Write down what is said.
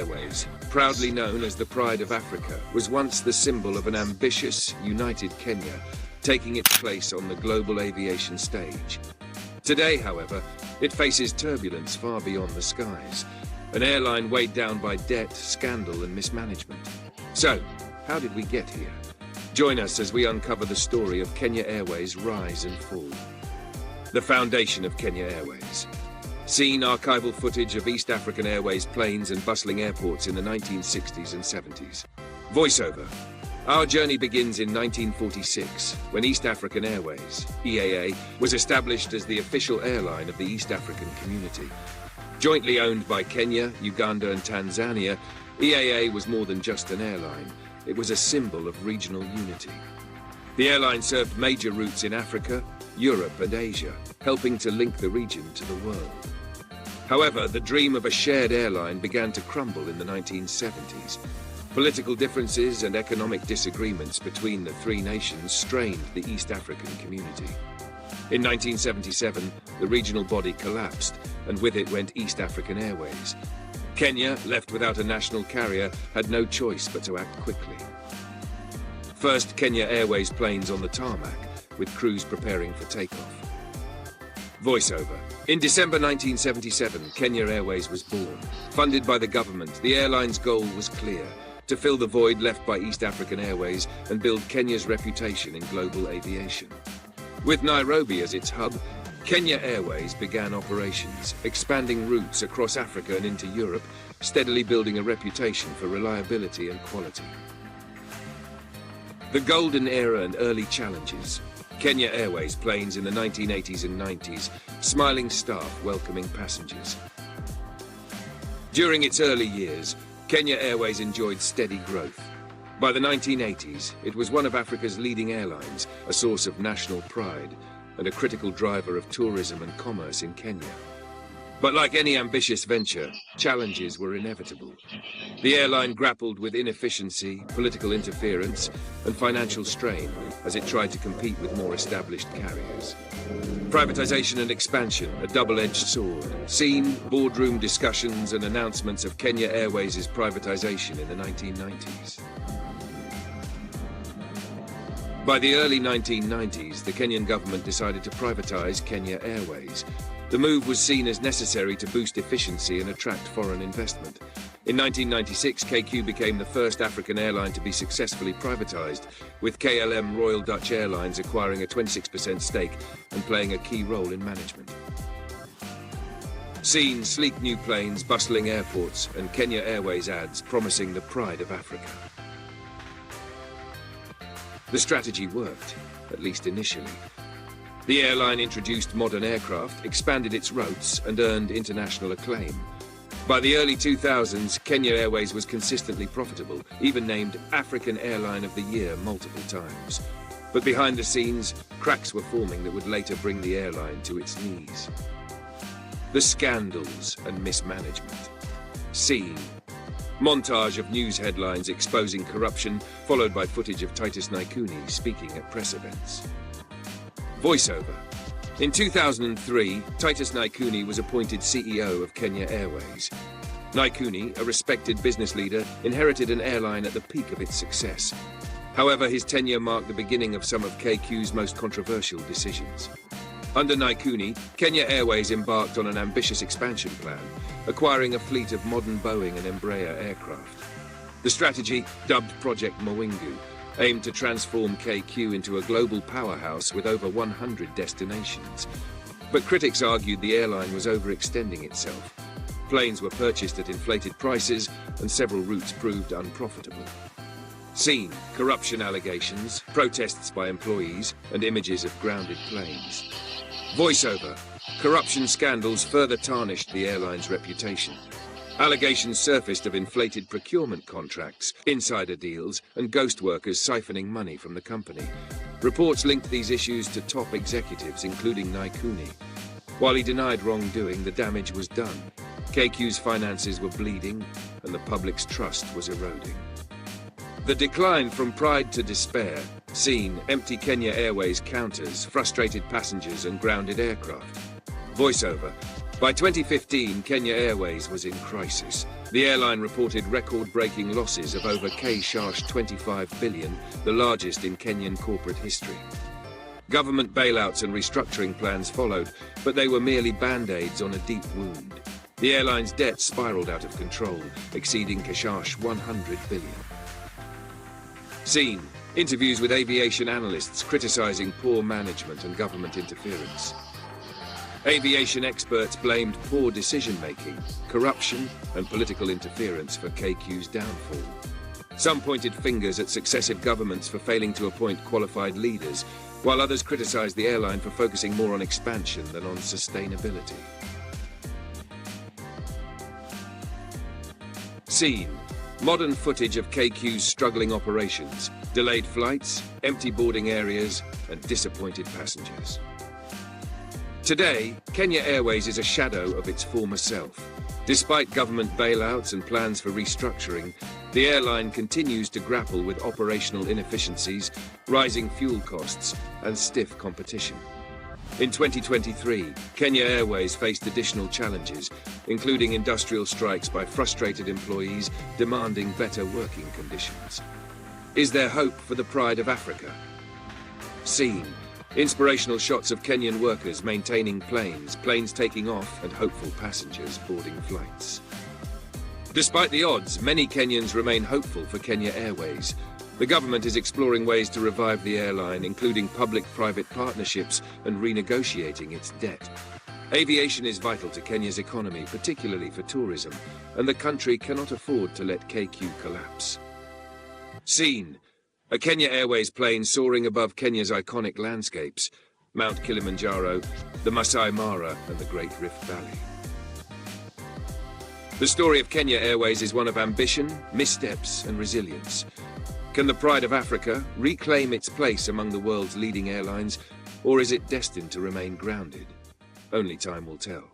Airways, proudly known as the Pride of Africa, was once the symbol of an ambitious, united Kenya, taking its place on the global aviation stage. Today, however, it faces turbulence far beyond the skies, an airline weighed down by debt, scandal and mismanagement. So, how did we get here? Join us as we uncover the story of Kenya Airways' rise and fall. The foundation of Kenya Airways. Seen archival footage of East African Airways planes and bustling airports in the 1960s and 70s. Voiceover. Our journey begins in 1946, when East African Airways, EAA, was established as the official airline of the East African community. Jointly owned by Kenya, Uganda and Tanzania, EAA was more than just an airline. It was a symbol of regional unity. The airline served major routes in Africa, Europe and Asia, helping to link the region to the world. However, the dream of a shared airline began to crumble in the 1970s. Political differences and economic disagreements between the three nations strained the East African community. In 1977, the regional body collapsed, and with it went East African Airways. Kenya, left without a national carrier, had no choice but to act quickly. First, Kenya Airways planes on the tarmac, with crews preparing for takeoff. Voiceover. In December 1977, Kenya Airways was born. Funded by the government, the airline's goal was clear: to fill the void left by East African Airways and build Kenya's reputation in global aviation. With Nairobi as its hub, Kenya Airways began operations, expanding routes across Africa and into Europe, steadily building a reputation for reliability and quality. The golden era and early challenges. Kenya Airways planes in the 1980s and 90s, smiling staff welcoming passengers. During its early years, Kenya Airways enjoyed steady growth. By the 1980s, it was one of Africa's leading airlines, a source of national pride, and a critical driver of tourism and commerce in Kenya. But like any ambitious venture, challenges were inevitable. The airline grappled with inefficiency, political interference, and financial strain as it tried to compete with more established carriers. Privatization and expansion, a double-edged sword. Seen boardroom discussions and announcements of Kenya Airways' privatization in the 1990s. By the early 1990s, the Kenyan government decided to privatize Kenya Airways. The move was seen as necessary to boost efficiency and attract foreign investment. In 1996, KQ became the first African airline to be successfully privatized, with KLM Royal Dutch Airlines acquiring a 26% stake and playing a key role in management. Seen sleek new planes, bustling airports, and Kenya Airways ads promising the pride of Africa. The strategy worked, at least initially. The airline introduced modern aircraft, expanded its routes, and earned international acclaim. By the early 2000s, Kenya Airways was consistently profitable, even named African Airline of the Year multiple times. But behind the scenes, cracks were forming that would later bring the airline to its knees. The scandals and mismanagement. Seen. Montage of news headlines exposing corruption, followed by footage of Titus Naikuni speaking at press events. Voiceover. In 2003, Titus Naikuni was appointed CEO of Kenya Airways. Naikuni, a respected business leader, inherited an airline at the peak of its success. However, his tenure marked the beginning of some of KQ's most controversial decisions. Under Naikuni, Kenya Airways embarked on an ambitious expansion plan, acquiring a fleet of modern Boeing and Embraer aircraft. The strategy, dubbed Project Mawingu, aimed to transform KQ into a global powerhouse with over 100 destinations. But critics argued the airline was overextending itself. Planes were purchased at inflated prices, and several routes proved unprofitable. Seen corruption allegations, protests by employees, and images of grounded planes. Voiceover. Corruption scandals further tarnished the airline's reputation. Allegations surfaced of inflated procurement contracts, insider deals, and ghost workers siphoning money from the company. Reports linked these issues to top executives, including Naikuni. While he denied wrongdoing, the damage was done. KQ's finances were bleeding, and the public's trust was eroding. The decline from pride to despair. Seen empty Kenya Airways counters, frustrated passengers, and grounded aircraft. Voiceover. By 2015, Kenya Airways was in crisis. The airline reported record-breaking losses of over K$25 billion, the largest in Kenyan corporate history. Government bailouts and restructuring plans followed, but they were merely band-aids on a deep wound. The airline's debt spiraled out of control, exceeding K$100 billion. Scene: interviews with aviation analysts criticizing poor management and government interference. Aviation experts blamed poor decision-making, corruption, and political interference for KQ's downfall. Some pointed fingers at successive governments for failing to appoint qualified leaders, while others criticized the airline for focusing more on expansion than on sustainability. Scene: modern footage of KQ's struggling operations, delayed flights, empty boarding areas, and disappointed passengers. Today, Kenya Airways is a shadow of its former self. Despite government bailouts and plans for restructuring, the airline continues to grapple with operational inefficiencies, rising fuel costs, and stiff competition. In 2023, Kenya Airways faced additional challenges, including industrial strikes by frustrated employees demanding better working conditions. Is there hope for the pride of Africa? Scene: inspirational shots of Kenyan workers maintaining planes taking off, and hopeful passengers boarding flights. Despite the odds, many Kenyans remain hopeful for Kenya Airways. The government is exploring ways to revive the airline, including public-private partnerships and renegotiating its debt. Aviation is vital to Kenya's economy, particularly for tourism, and the country cannot afford to let KQ collapse. Scene: a Kenya Airways plane soaring above Kenya's iconic landscapes, Mount Kilimanjaro, the Masai Mara, and the Great Rift Valley. The story of Kenya Airways is one of ambition, missteps, and resilience. Can the pride of Africa reclaim its place among the world's leading airlines, or is it destined to remain grounded? Only time will tell.